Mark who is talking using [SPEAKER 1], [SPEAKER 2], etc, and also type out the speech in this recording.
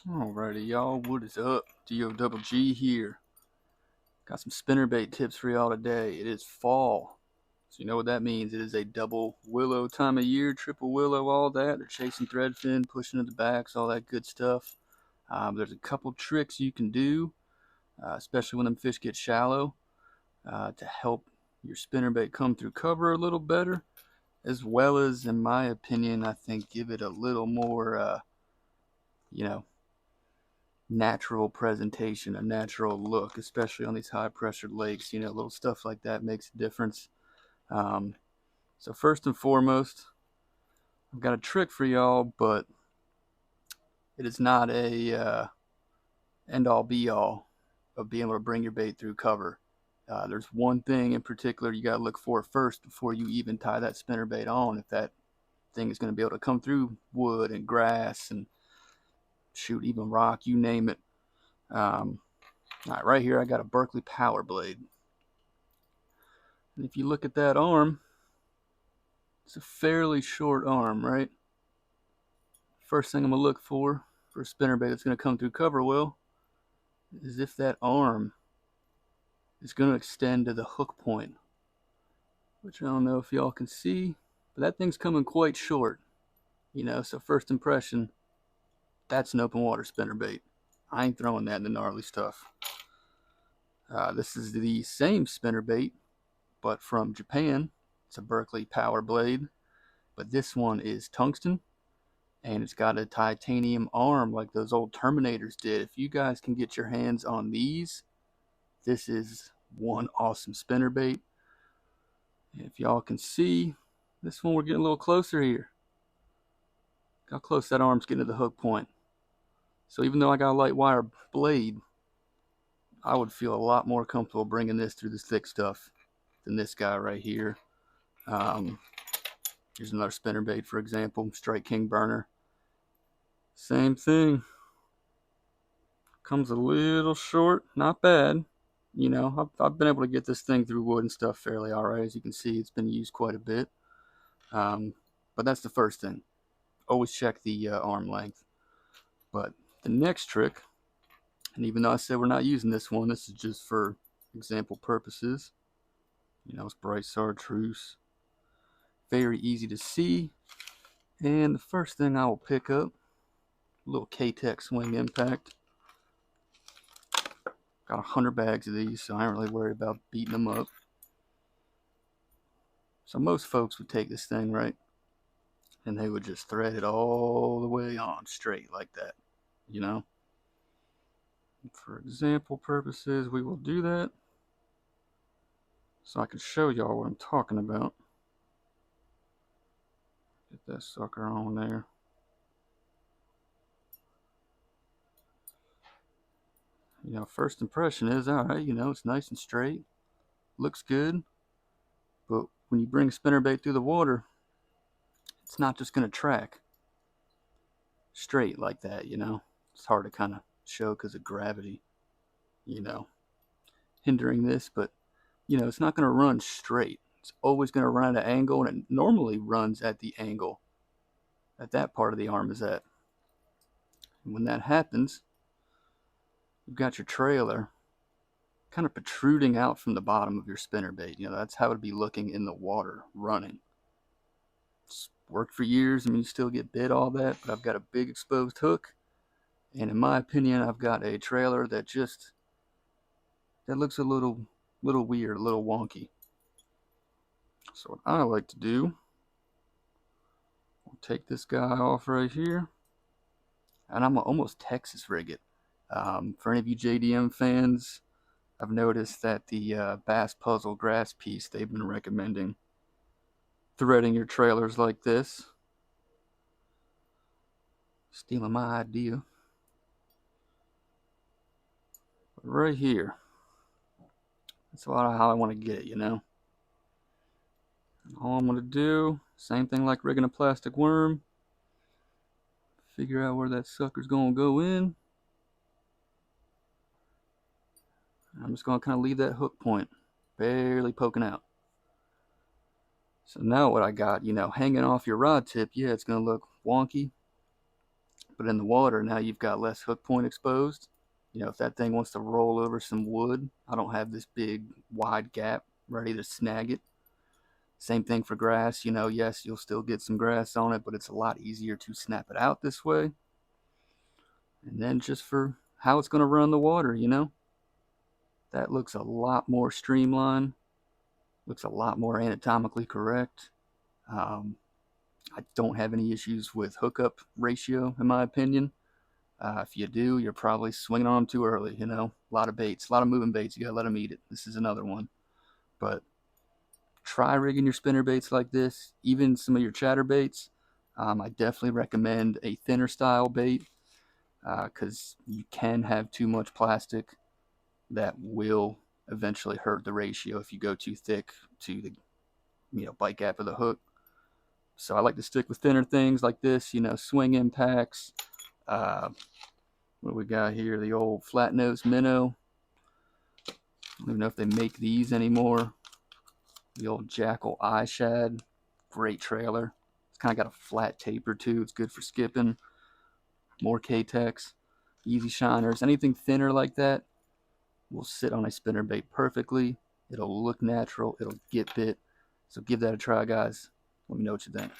[SPEAKER 1] Alrighty, y'all, what is up? DO here. Got some spinnerbait tips for y'all today. It is fall, so you know what that means. It is a double willow time of year, triple willow, all that. They're chasing threadfin, pushing at the backs, all that good stuff. There's a couple tricks you can do, especially when them fish get shallow, to help your spinnerbait come through cover a little better, as well as, in my opinion, I think give it a little more, you know, natural presentation, a natural look, especially on these high pressured lakes. Little stuff like that makes a difference. Um, so first and foremost, I've got a trick for y'all, but it is not a end all be all of being able to bring your bait through cover. There's one thing in particular you got to look for first before you even tie that spinner bait on. If that thing is going to be able to come through wood and grass and shoot, even rock, you name it. All right, right here I got a Berkeley Power Blade. And if you look at that arm, it's a fairly short arm, right? First thing I'm going to look for a spinnerbait that's going to come through cover well is if that arm is going to extend to the hook point, which I don't know if y'all can see, but that thing's coming quite short. So first impression, that's an open water spinnerbait. I ain't throwing that in the gnarly stuff. This is the same spinnerbait, but from Japan. It's a Berkeley Power Blade, but this one is tungsten, and it's got a titanium arm like those old Terminators did. If you guys can get your hands on these, this is one awesome spinnerbait. And if y'all can see, this one we're getting a little closer here. Look how close that arm's getting to the hook point. So even though I got a light wire blade, I would feel a lot more comfortable bringing this through this thick stuff than this guy right here. Here's another spinnerbait, for example, Strike King Burner. Same thing. Comes a little short, not bad. I've been able to get this thing through wood and stuff fairly alright. As you can see, it's been used quite a bit. But that's the first thing. Always check the arm length. But the next trick, and even though I said we're not using this one, this is just for example purposes. It's bright chartreuse. Very easy to see. And the first thing I will pick up, a little K-Tech Swing Impact. Got 100 bags of these, so I ain't really worried about beating them up. So most folks would take this thing, right? And they would just thread it all the way on straight like that, For example purposes, we will do that so I can show y'all what I'm talking about. Get that sucker on there. First impression is, alright, it's nice and straight. Looks good. But when you bring a spinnerbait through the water, it's not just going to track straight like that, It's hard to kind of show because of gravity, hindering this, but, it's not going to run straight. It's always going to run at an angle, and it normally runs at the angle that part of the arm is at. And when that happens, you've got your trailer kind of protruding out from the bottom of your spinnerbait. That's how it'd be looking in the water, running. It's worked for years. You still get bit, all that, but I've got a big exposed hook, and in my opinion, I've got a trailer that looks a little weird, a little wonky. So what I like to do, I'll take this guy off right here, and I'm gonna almost Texas rig it. For any of you JDM fans, I've noticed that the Bass Puzzle grass piece, they've been recommending threading your trailers like this. Stealing my idea. But right here, that's a lot of how I want to get it, All I'm going to do, same thing like rigging a plastic worm. Figure out where that sucker's going to go in. I'm just going to kind of leave that hook point barely poking out. So now what I got, hanging off your rod tip, yeah, it's going to look wonky. But in the water, now you've got less hook point exposed. You know, if that thing wants to roll over some wood, I don't have this big wide gap ready to snag it. Same thing for grass. You know, yes, you'll still get some grass on it, but it's a lot easier to snap it out this way. And then just for how it's going to run the water, you know, that looks a lot more streamlined, looks a lot more anatomically correct. I don't have any issues with hookup ratio, in my opinion. If you do, you're probably swinging on them too early, you know. A lot of baits, a lot of moving baits. You gotta let them eat it. This is another one. But try rigging your spinner baits like this, even some of your chatter baits. I definitely recommend a thinner style bait because you can have too much plastic that will eventually hurt the ratio if you go too thick to the bite gap of the hook. So I like to stick with thinner things like this, you know, swing impacts. What we got here, the old flat nose minnow. I don't even know if they make these anymore. The old Jackal eye shad, great trailer. It's kind of got a flat taper too. It's good for skipping. More K-Tex, easy shiners, anything thinner like that will sit on a spinnerbait perfectly. It'll look natural. It'll get bit. So give that a try, guys. Let me know what you think.